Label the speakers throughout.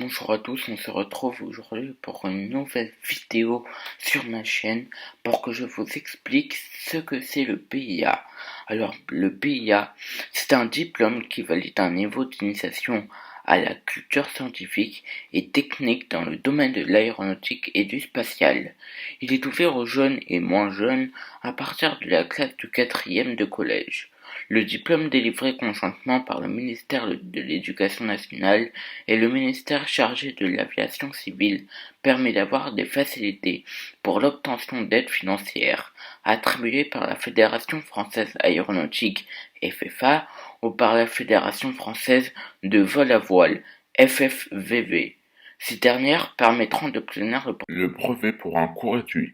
Speaker 1: Bonjour à tous, on se retrouve aujourd'hui pour une nouvelle vidéo sur ma chaîne pour que je vous explique ce que c'est le PIA. Alors, le PIA, c'est un diplôme qui valide un niveau d'initiation à la culture scientifique et technique dans le domaine de l'aéronautique et du spatial. Il est ouvert aux jeunes et moins jeunes à partir de la classe du 4e de collège. Le diplôme délivré conjointement par le ministère de l'Éducation nationale et le ministère chargé de l'aviation civile permet d'avoir des facilités pour l'obtention d'aides financières attribuées par la Fédération française aéronautique FFA ou par la Fédération française de vol à voile FFVV. Ces dernières permettront d'obtenir le brevet pour un coût réduit.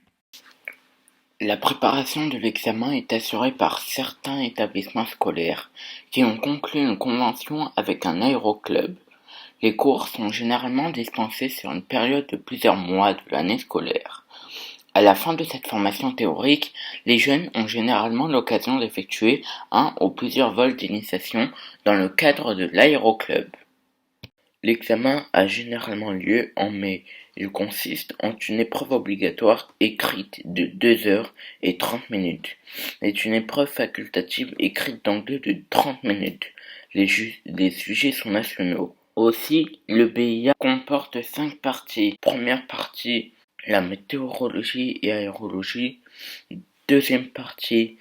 Speaker 1: La préparation de l'examen est assurée par certains établissements scolaires qui ont conclu une convention avec un aéroclub. Les cours sont généralement dispensés sur une période de plusieurs mois de l'année scolaire. À la fin de cette formation théorique, les jeunes ont généralement l'occasion d'effectuer un ou plusieurs vols d'initiation dans le cadre de l'aéroclub. L'examen a généralement lieu en mai. Il consiste en une épreuve obligatoire écrite de 2 heures et 30 minutes et une épreuve facultative écrite d'anglais de 30 minutes. Les sujets sont nationaux. Aussi, le BIA comporte 5 parties. Première partie, la météorologie et aérologie. Deuxième partie,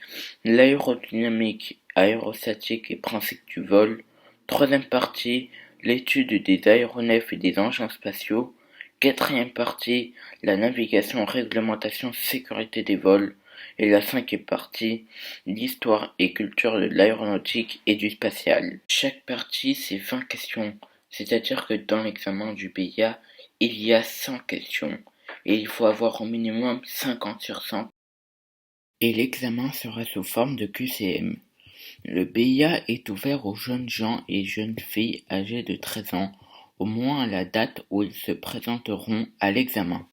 Speaker 1: l'aérodynamique, aérostatique et principes du vol. Troisième partie, l'étude des aéronefs et des engins spatiaux. Quatrième partie, la navigation, réglementation, sécurité des vols. Et la cinquième partie, l'histoire et culture de l'aéronautique et du spatial. Chaque partie, c'est 20 questions, c'est-à-dire que dans l'examen du BIA, il y a 100 questions, et il faut avoir au minimum 50 sur 100. Et l'examen sera sous forme de QCM. Le BIA est ouvert aux jeunes gens et jeunes filles âgés de 13 ans, au moins à la date où ils se présenteront à l'examen.